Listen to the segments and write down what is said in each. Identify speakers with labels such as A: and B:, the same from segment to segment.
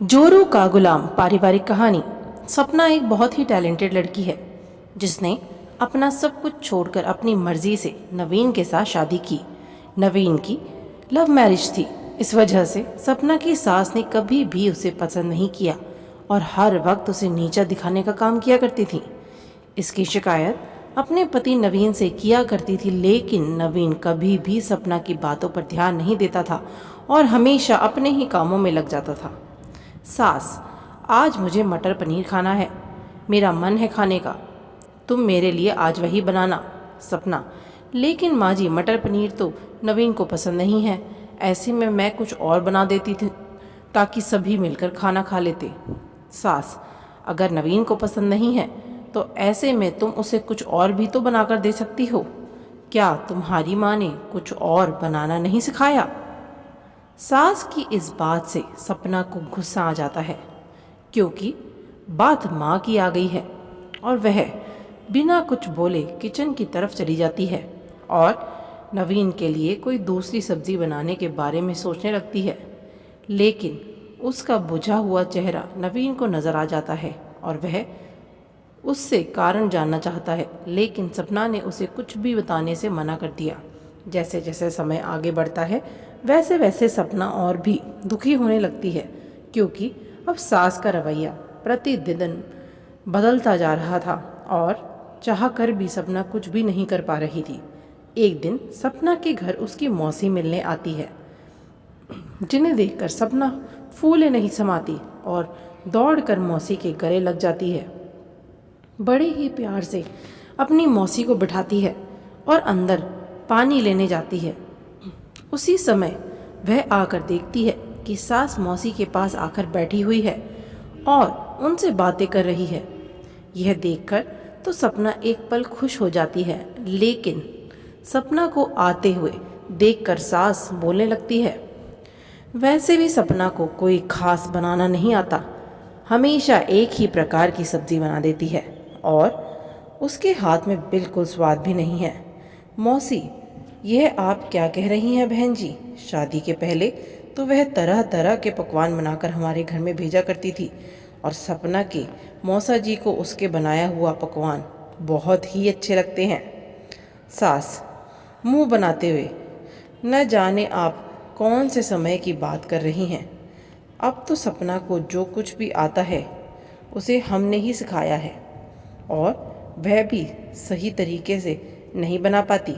A: जोरू का गुलाम पारिवारिक कहानी। सपना एक बहुत ही टैलेंटेड लड़की है जिसने अपना सब कुछ छोड़कर अपनी मर्जी से नवीन के साथ शादी की। नवीन की लव मैरिज थी। इस वजह से सपना की सास ने कभी भी उसे पसंद नहीं किया और हर वक्त उसे नीचा दिखाने का काम किया करती थी। इसकी शिकायत अपने पति नवीन से किया करती थी, लेकिन नवीन कभी भी सपना की बातों पर ध्यान नहीं देता था और हमेशा अपने ही कामों में लग जाता था। सास, आज मुझे मटर पनीर खाना है, मेरा मन है खाने का, तुम मेरे लिए आज वही बनाना। सपना, लेकिन माँ जी मटर पनीर तो नवीन को पसंद नहीं है, ऐसे में मैं कुछ और बना देती थी ताकि सभी मिलकर खाना खा लेते। सास, अगर नवीन को पसंद नहीं है तो ऐसे में तुम उसे कुछ और भी तो बनाकर दे सकती हो। क्या तुम्हारी माँ ने कुछ और बनाना नहीं सिखाया? सास की इस बात से सपना को गुस्सा आ जाता है क्योंकि बात माँ की आ गई है और वह बिना कुछ बोले किचन की तरफ चली जाती है और नवीन के लिए कोई दूसरी सब्जी बनाने के बारे में सोचने लगती है। लेकिन उसका बुझा हुआ चेहरा नवीन को नज़र आ जाता है और वह उससे कारण जानना चाहता है, लेकिन सपना ने उसे कुछ भी बताने से मना कर दिया। जैसे जैसे समय आगे बढ़ता है वैसे वैसे सपना और भी दुखी होने लगती है क्योंकि अब सास का रवैया प्रतिदिन बदलता जा रहा था और चाह कर भी सपना कुछ भी नहीं कर पा रही थी। एक दिन सपना के घर उसकी मौसी मिलने आती है, जिन्हें देखकर सपना फूले नहीं समाती और दौड़कर मौसी के गले लग जाती है। बड़े ही प्यार से अपनी मौसी को बिठाती है और अंदर पानी लेने जाती है। उसी समय वह आकर देखती है कि सास मौसी के पास आकर बैठी हुई है और उनसे बातें कर रही है। यह देखकर तो सपना एक पल खुश हो जाती है, लेकिन सपना को आते हुए देखकर सास बोलने लगती है, वैसे भी सपना को कोई खास बनाना नहीं आता, हमेशा एक ही प्रकार की सब्जी बना देती है और उसके हाथ में बिल्कुल स्वाद भी नहीं है। मौसी, यह आप क्या कह रही हैं बहन जी? शादी के पहले तो वह तरह तरह के पकवान बनाकर हमारे घर में भेजा करती थी और सपना के मौसा जी को उसके बनाया हुआ पकवान बहुत ही अच्छे लगते हैं। सास मुंह बनाते हुए, न जाने आप कौन से समय की बात कर रही हैं। अब तो सपना को जो कुछ भी आता है उसे हमने ही सिखाया है और वह भी सही तरीके से नहीं बना पाती।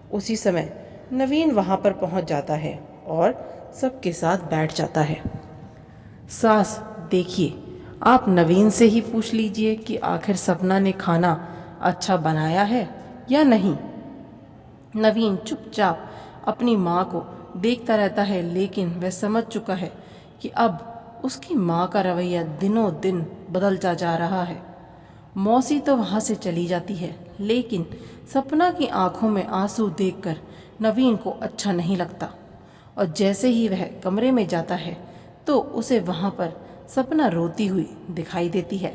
A: उसी समय नवीन वहाँ पर पहुँच जाता है और सबके साथ बैठ जाता है। सास, देखिए, आप नवीन से ही पूछ लीजिए कि आखिर सपना ने खाना अच्छा बनाया है या नहीं। नवीन चुपचाप अपनी माँ को देखता रहता है, लेकिन वह समझ चुका है कि अब उसकी माँ का रवैया दिनों दिन बदलता जा रहा है। मौसी तो वहाँ से चली जाती है, लेकिन सपना की आंखों में आंसू देखकर नवीन को अच्छा नहीं लगता और जैसे ही वह कमरे में जाता है तो उसे वहाँ पर सपना रोती हुई दिखाई देती है।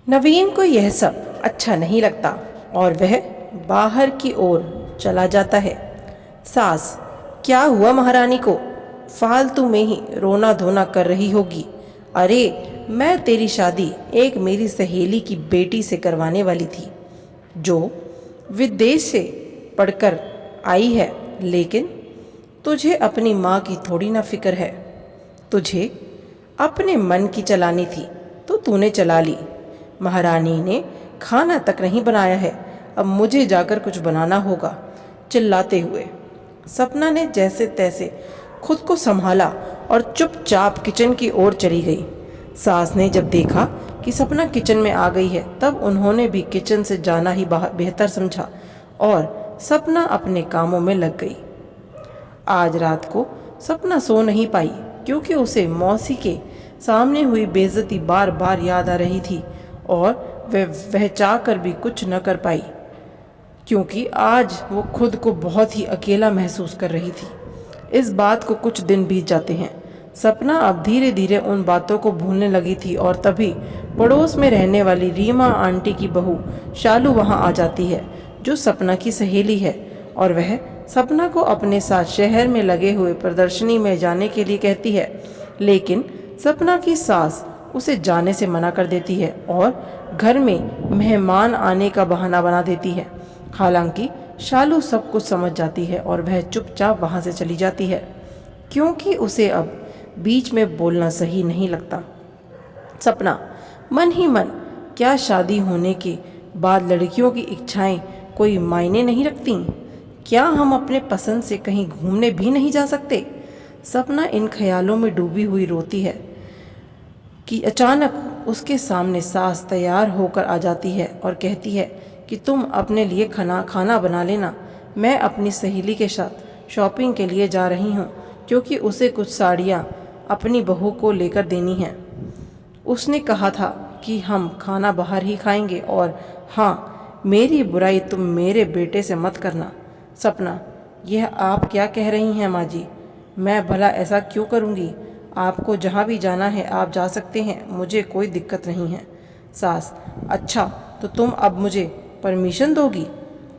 A: नवीन को यह सब अच्छा नहीं लगता और वह बाहर की ओर चला जाता है। सास, क्या हुआ महारानी को? फालतू में ही रोना धोना कर रही होगी। अरे, मैं तेरी शादी एक मेरी सहेली की बेटी से करवाने वाली थी जो विदेश से पढ़कर आई है, लेकिन तुझे अपनी माँ की थोड़ी ना फिक्र है। तुझे अपने मन की चलानी थी तो तूने चला ली। महारानी ने खाना तक नहीं बनाया है, अब मुझे जाकर कुछ बनाना होगा। चिल्लाते हुए सपना ने जैसे तैसे खुद को संभाला और चुपचाप किचन की ओर चली गई। सास ने जब देखा कि सपना किचन में आ गई है तब उन्होंने भी किचन से जाना ही बेहतर समझा और सपना अपने कामों में लग गई। आज रात को सपना सो नहीं पाई क्योंकि उसे मौसी के सामने हुई बेइज्जती बार बार याद आ रही थी और वह चाह कर भी कुछ न कर पाई क्योंकि आज वो खुद को बहुत ही अकेला महसूस कर रही थी। इस बात को कुछ दिन बीत जाते हैं। सपना अब धीरे धीरे उन बातों को भूलने लगी थी और तभी पड़ोस में रहने वाली रीमा आंटी की बहू शालू वहां आ जाती है, जो सपना की सहेली है, और वह सपना को अपने साथ शहर में लगे हुए प्रदर्शनी में जाने के लिए कहती है, लेकिन सपना की सास उसे जाने से मना कर देती है और घर में मेहमान आने का बहाना बना देती है। हालांकि शालू सब कुछ समझ जाती है और वह चुपचाप वहां से चली जाती है, क्योंकि उसे अब बीच में बोलना सही नहीं लगता। सपना मन ही मन, क्या शादी होने के बाद लड़कियों की इच्छाएं कोई मायने नहीं रखती? क्या हम अपने पसंद से कहीं घूमने भी नहीं जा सकते? सपना इन ख्यालों में डूबी हुई रोती है कि अचानक उसके सामने सास तैयार होकर आ जाती है और कहती है कि तुम अपने लिए खाना बना लेना, मैं अपनी सहेली के साथ शॉपिंग के लिए जा रही हूँ, क्योंकि उसे कुछ साड़ियाँ अपनी बहू को लेकर देनी हैं। उसने कहा था कि हम खाना बाहर ही खाएंगे, और हाँ, मेरी बुराई तुम मेरे बेटे से मत करना। सपना, यह आप क्या कह रही हैं माँ जी? मैं भला ऐसा क्यों करूँगी? आपको जहाँ भी जाना है आप जा सकते हैं, मुझे कोई दिक्कत नहीं है। सास, अच्छा तो तुम अब मुझे परमिशन दोगी?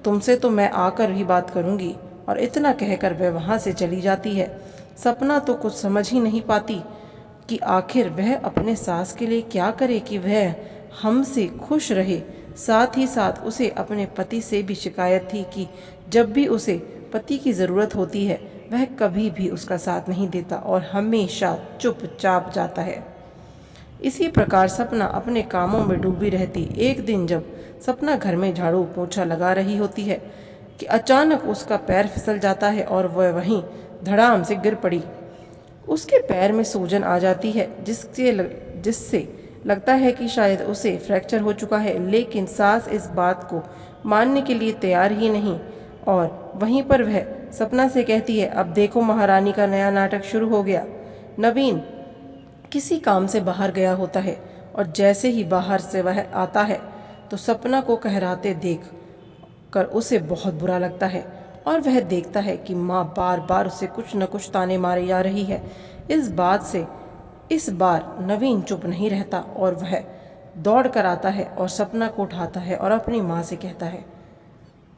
A: तुमसे तो मैं आकर ही बात करूँगी। और इतना कहकर वह वहाँ से चली जाती है। सपना तो कुछ समझ ही नहीं पाती कि आखिर वह अपने सास के लिए क्या करे कि वह हमसे खुश रहे। साथ ही साथ उसे अपने पति से भी शिकायत थी कि जब भी उसे पति की ज़रूरत होती है वह कभी भी उसका साथ नहीं देता और हमेशा चुपचाप जाता है। इसी प्रकार सपना अपने कामों में डूबी रहती। एक दिन जब सपना घर में झाड़ू पोछा लगा रही होती है कि अचानक उसका पैर फिसल जाता है और वह वहीं धड़ाम से गिर पड़ी। उसके पैर में सूजन आ जाती है, जिससे लगता है कि शायद उसे फ्रैक्चर हो चुका है, लेकिन सास इस बात को मानने के लिए तैयार ही नहीं। और वहीं पर वह सपना से कहती है, अब देखो महारानी का नया नाटक शुरू हो गया। नवीन किसी काम से बाहर गया होता है और जैसे ही बाहर से वह आता है तो सपना को कहराते देख कर उसे बहुत बुरा लगता है और वह देखता है कि माँ बार बार उसे कुछ न कुछ ताने मारे जा रही है। इस बात से इस बार नवीन चुप नहीं रहता और वह दौड़ कर आता है और सपना को उठाता है और अपनी माँ से कहता है,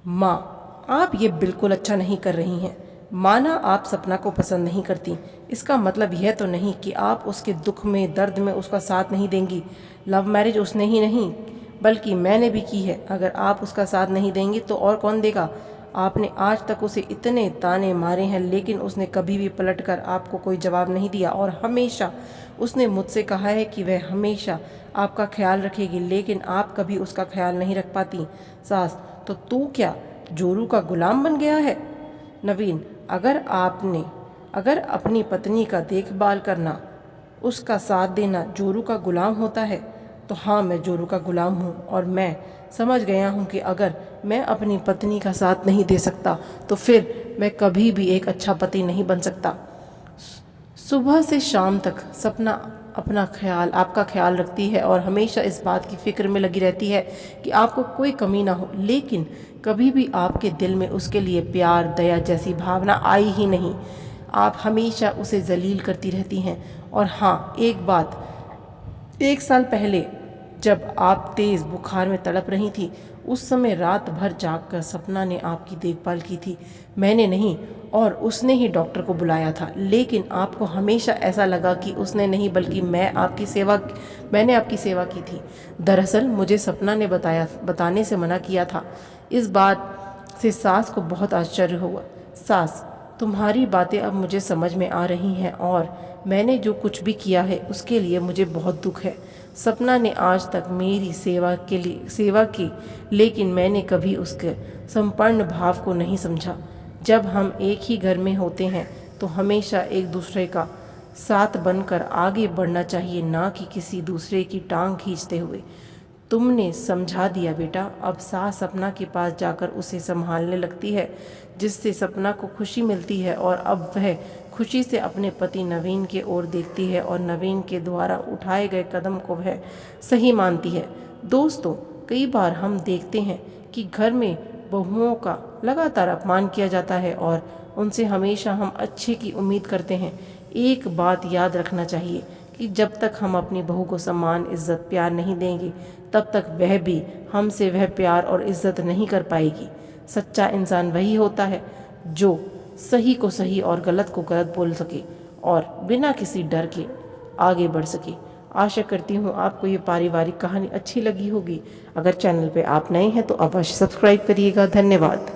A: माँ, आप ये बिल्कुल अच्छा नहीं कर रही हैं। माना आप सपना को पसंद नहीं करती, इसका मतलब यह तो नहीं कि आप उसके दुख में दर्द में उसका साथ नहीं देंगी। लव मैरिज उसने ही नहीं बल्कि मैंने भी की है। अगर आप उसका साथ नहीं देंगी तो और कौन देगा? आपने आज तक उसे इतने ताने मारे हैं, लेकिन उसने कभी भी पलटकर आपको कोई जवाब नहीं दिया और हमेशा उसने मुझसे कहा है कि वह हमेशा आपका ख्याल रखेगी, लेकिन आप कभी उसका ख्याल नहीं रख पाती। सास, तो तू क्या जोरू का गुलाम बन गया है? नवीन, अगर अपनी पत्नी का देखभाल करना, उसका साथ देना जोरू का गुलाम होता है तो हाँ, मैं जोरू का गुलाम हूँ और मैं समझ गया हूँ कि अगर मैं अपनी पत्नी का साथ नहीं दे सकता तो फिर मैं कभी भी एक अच्छा पति नहीं बन सकता। सुबह से शाम तक सपना आपका ख्याल रखती है और हमेशा इस बात की फिक्र में लगी रहती है कि आपको कोई कमी ना हो, लेकिन कभी भी आपके दिल में उसके लिए प्यार दया जैसी भावना आई ही नहीं। आप हमेशा उसे जलील करती रहती हैं। और हाँ, एक बात, 1 साल पहले जब आप तेज़ बुखार में तड़प रही थी, उस समय रात भर जागकर सपना ने आपकी देखभाल की थी। मैंने नहीं, और उसने ही डॉक्टर को बुलाया था, लेकिन आपको हमेशा ऐसा लगा कि उसने नहीं बल्कि मैंने आपकी सेवा की थी। दरअसल मुझे सपना ने बताने से मना किया था। इस बात से सास को बहुत आश्चर्य हुआ। सास, तुम्हारी बातें अब मुझे समझ में आ रही हैं और मैंने जो कुछ भी किया है उसके लिए मुझे बहुत दुख है। सपना ने आज तक मेरी सेवा की, लेकिन मैंने कभी उसके संपूर्ण भाव को नहीं समझा। जब हम एक ही घर में होते हैं तो हमेशा एक दूसरे का साथ बनकर आगे बढ़ना चाहिए, ना कि किसी दूसरे की टांग खींचते हुए। तुमने समझा दिया बेटा। अब सास सपना के पास जाकर उसे संभालने लगती है, जिससे सपना को खुशी मिलती है और अब वह खुशी से अपने पति नवीन के ओर देखती है और नवीन के द्वारा उठाए गए कदम को वह सही मानती है। दोस्तों, कई बार हम देखते हैं कि घर में बहुओं का लगातार अपमान किया जाता है और उनसे हमेशा हम अच्छे की उम्मीद करते हैं। एक बात याद रखना चाहिए कि जब तक हम अपनी बहू को सम्मान इज्जत प्यार नहीं देंगे, तब तक वह भी हमसे वह प्यार और इज्जत नहीं कर पाएगी। सच्चा इंसान वही होता है जो सही को सही और गलत को गलत बोल सके और बिना किसी डर के आगे बढ़ सके। आशा करती हूँ आपको ये पारिवारिक कहानी अच्छी लगी होगी। अगर चैनल पे आप नए हैं तो अवश्य सब्सक्राइब करिएगा। धन्यवाद।